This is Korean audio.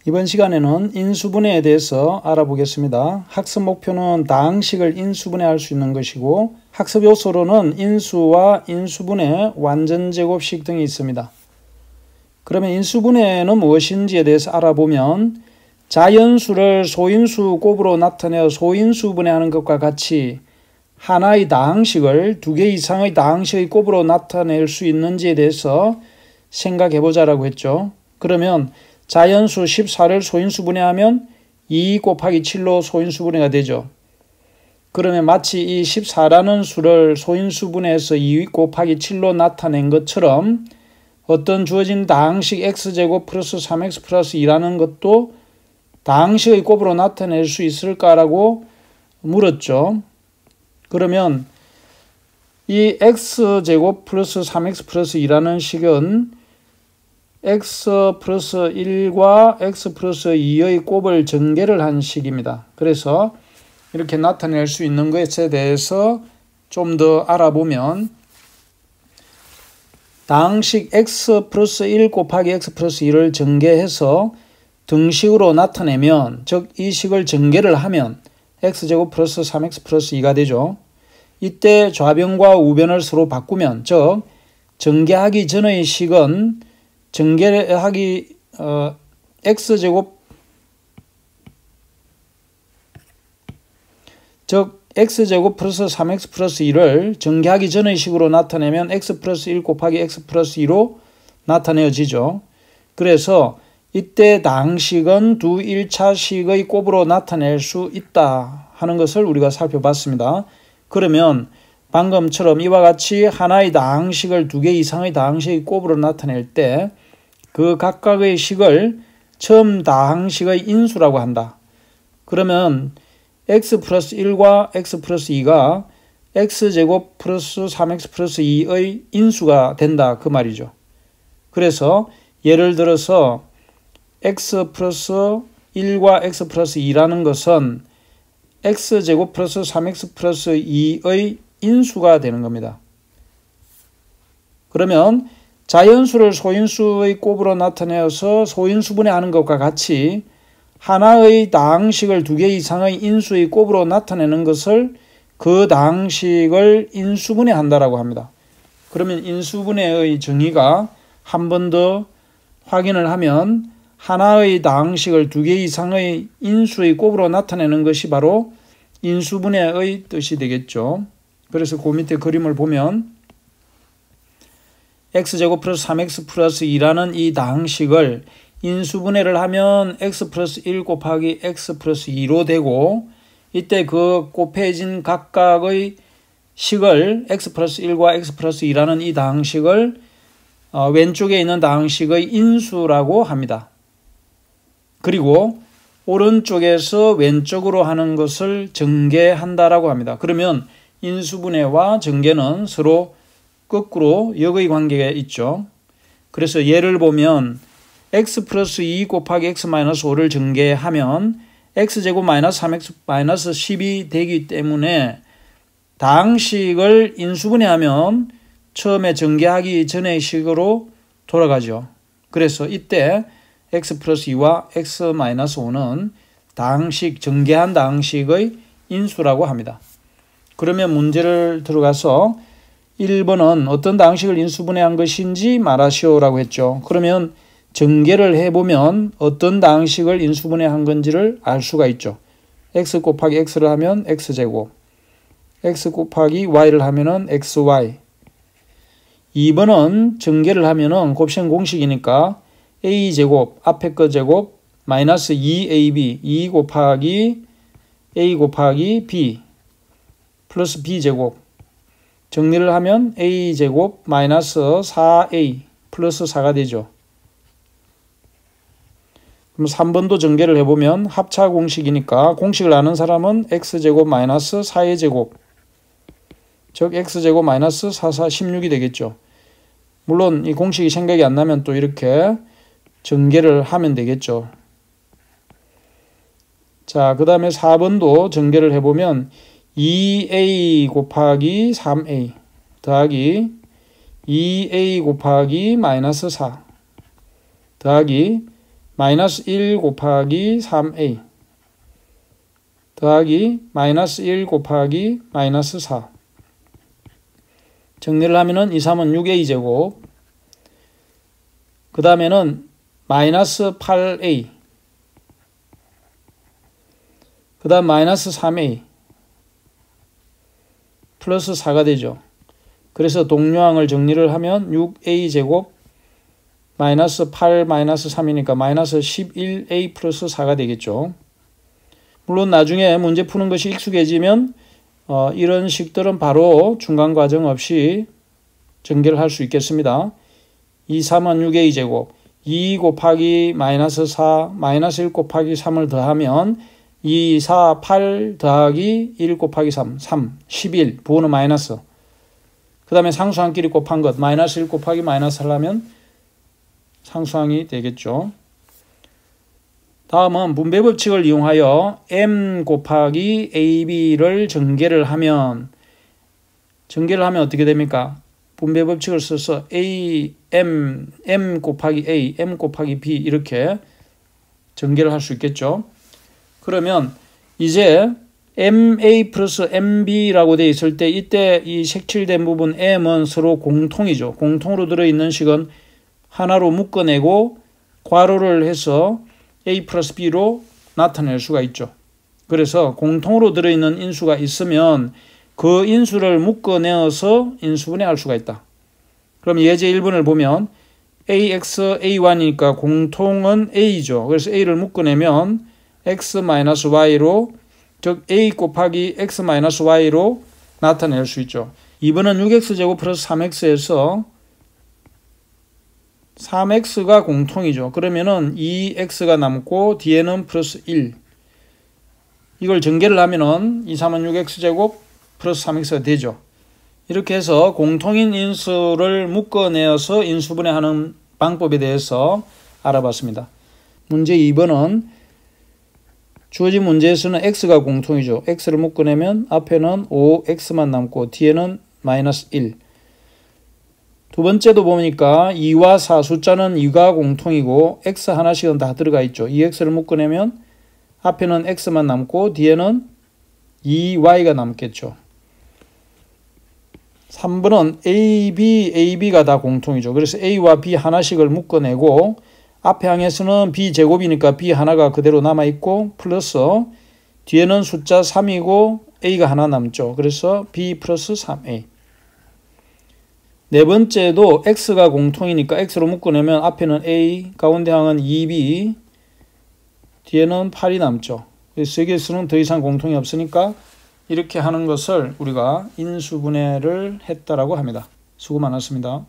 이번 시간에는 인수분해에 대해서 알아보겠습니다. 학습 목표는 다항식을 인수분해할 수 있는 것이고 학습 요소로는 인수와 인수분해, 완전제곱식 등이 있습니다. 그러면 인수분해는 무엇인지에 대해서 알아보면 자연수를 소인수 곱으로 나타내어 소인수분해하는 것과 같이 하나의 다항식을 두 개 이상의 다항식의 곱으로 나타낼 수 있는지에 대해서 생각해보자라고 했죠. 그러면 자연수 14를 소인수분해하면 2 곱하기 7로 소인수분해가 되죠. 그러면 마치 이 14라는 수를 소인수분해해서 2 곱하기 7로 나타낸 것처럼 어떤 주어진 다항식 x제곱 플러스 3x 플러스 2라는 것도 다항식의 곱으로 나타낼 수 있을까라고 물었죠. 그러면 이 x제곱 플러스 3x 플러스 2라는 식은 x 플러스 1과 x 플러스 2의 곱을 전개를 한 식입니다. 그래서 이렇게 나타낼 수 있는 것에 대해서 좀 더 알아보면 다항식 x 플러스 1 곱하기 x 플러스 2를 전개해서 등식으로 나타내면, 즉 이 식을 전개를 하면 x제곱 플러스 3x 플러스 2가 되죠. 이때 좌변과 우변을 서로 바꾸면, 즉 전개하기 전의 식은 전개하기 x제곱, 즉 x제곱 플러스 3x 플러스 2를 전개하기 전의 식으로 나타내면 x 플러스 1 곱하기 x 플러스 2로 나타내어지죠. 그래서 이때 다항식은 두 1차식의 곱으로 나타낼 수 있다 하는 것을 우리가 살펴봤습니다. 그러면 방금처럼 이와 같이 하나의 다항식을 두 개 이상의 다항식의 곱으로 나타낼 때 그 각각의 식을 처음 다항식의 인수라고 한다. 그러면 x 플러스 1과 x 플러스 2가 x제곱 플러스 3x 플러스 2의 인수가 된다 그 말이죠. 그래서 예를 들어서 x 플러스 1과 x 플러스 2라는 것은 x제곱 플러스 3x 플러스 2의 인수가 되는 겁니다. 그러면 자연수를 소인수의 곱으로 나타내어서 소인수분해하는 것과 같이 하나의 다항식을 두 개 이상의 인수의 곱으로 나타내는 것을 그 다항식을 인수분해한다라고 합니다. 그러면 인수분해의 정의가 한 번 더 확인을 하면 하나의 다항식을 두 개 이상의 인수의 곱으로 나타내는 것이 바로 인수분해의 뜻이 되겠죠. 그래서 그 밑에 그림을 보면 x제곱 플러스 3x 플러스 2라는 이 다항식을 인수분해를 하면 x 플러스 1 곱하기 x 플러스 2로 되고, 이때 그 곱해진 각각의 식을 x 플러스 1과 x 플러스 2라는 이 다항식을 왼쪽에 있는 다항식의 인수라고 합니다. 그리고 오른쪽에서 왼쪽으로 하는 것을 전개한다라고 합니다. 그러면 인수분해와 전개는 서로 거꾸로 역의 관계가 있죠. 그래서 예를 보면 x 플러스 2 곱하기 x 마이너스 5를 전개하면 x제곱 마이너스 3x 마이너스 10이 되기 때문에 다항식을 인수분해하면 처음에 전개하기 전의 식으로 돌아가죠. 그래서 이때 x 플러스 2와 x 마이너스 5는 다항식, 전개한 다항식의 인수라고 합니다. 그러면 문제를 들어가서 1번은 어떤 다항식을 인수분해한 것인지 말하시오라고 했죠. 그러면 전개를 해보면 어떤 다항식을 인수분해한 건지를 알 수가 있죠. x 곱하기 x를 하면 x제곱, x 곱하기 y를 하면은 xy. 2번은 전개를 하면은 곱셈 공식이니까 a제곱, 앞에 거 제곱, 마이너스 2ab, 2 곱하기 a 곱하기 b, 플러스 b제곱. 정리를 하면 a제곱 마이너스 4a 플러스 4가 되죠. 그럼 3번도 전개를 해보면 합차 공식이니까 공식을 아는 사람은 x제곱 마이너스 4의 제곱, 즉 x제곱 마이너스 4, 4, 16이 되겠죠. 물론 이 공식이 생각이 안 나면 또 이렇게 전개를 하면 되겠죠. 자, 그 다음에 4번도 전개를 해보면 2a 곱하기 3a 더하기 2a 곱하기 마이너스 4 더하기 마이너스 1 곱하기 3a 더하기 마이너스 1 곱하기 마이너스 4. 정리를 하면은 2, 3은 6a제곱. 그 다음에는 마이너스 8a. 그 다음 마이너스 3a. 플러스 4가 되죠. 그래서 동류항을 정리를 하면 6a제곱 마이너스 8 마이너스 3이니까 마이너스 11a 플러스 4가 되겠죠. 물론 나중에 문제 푸는 것이 익숙해지면 이런 식들은 바로 중간 과정 없이 전개를 할 수 있겠습니다. 2, 3은 6a제곱 2 곱하기 마이너스 4 마이너스 1 곱하기 3을 더하면 2, 4, 8 더하기 1 곱하기 3, 11 부호는 마이너스. 그 다음에 상수항끼리 곱한 것 마이너스 1 곱하기 마이너스 1 하면 상수항이 되겠죠. 다음은 분배법칙을 이용하여 m 곱하기 ab를 전개를 하면 어떻게 됩니까? 분배법칙을 써서 m 곱하기 a, m 곱하기 b 이렇게 전개를 할 수 있겠죠. 그러면 이제 ma 플러스 mb라고 되어 있을 때 이때 이 색칠된 부분 m은 서로 공통이죠. 공통으로 들어있는 식은 하나로 묶어내고 괄호를 해서 a 플러스 b로 나타낼 수가 있죠. 그래서 공통으로 들어있는 인수가 있으면 그 인수를 묶어내어서 인수분해할 수가 있다. 그럼 예제 1번을 보면 ax, a1이니까 공통은 a죠. 그래서 a를 묶어내면 x-y로 즉 a 곱하기 x-y로 나타낼 수 있죠. 2번은 6x제곱 플러스 3x에서 3x가 공통이죠. 그러면은 2x가 남고 뒤에는 플러스 1. 이걸 전개를 하면은 2, 3은 6x제곱 플러스 3x가 되죠. 이렇게 해서 공통인 인수를 묶어내어서 인수분해하는 방법에 대해서 알아봤습니다. 문제 2번은 주어진 문제에서는 x가 공통이죠. x를 묶어내면 앞에는 5x만 남고 뒤에는 마이너스 1. 두 번째도 보니까 2와 4 숫자는 2가 공통이고 x 하나씩은 다 들어가 있죠. 2x를 묶어내면 앞에는 x만 남고 뒤에는 2y가 남겠죠. 3번은 ab가 다 공통이죠. 그래서 a와 b 하나씩을 묶어내고 앞에 항에서는 b제곱이니까 b 하나가 그대로 남아있고 플러스 뒤에는 숫자 3이고 a가 하나 남죠. 그래서 b 플러스 3a. 네 번째도 x가 공통이니까 x로 묶어내면 앞에는 a, 가운데 항은 2b, 뒤에는 8이 남죠. 그래서 여기에서는 더 이상 공통이 없으니까 이렇게 하는 것을 우리가 인수분해를 했다라고 합니다. 수고 많았습니다.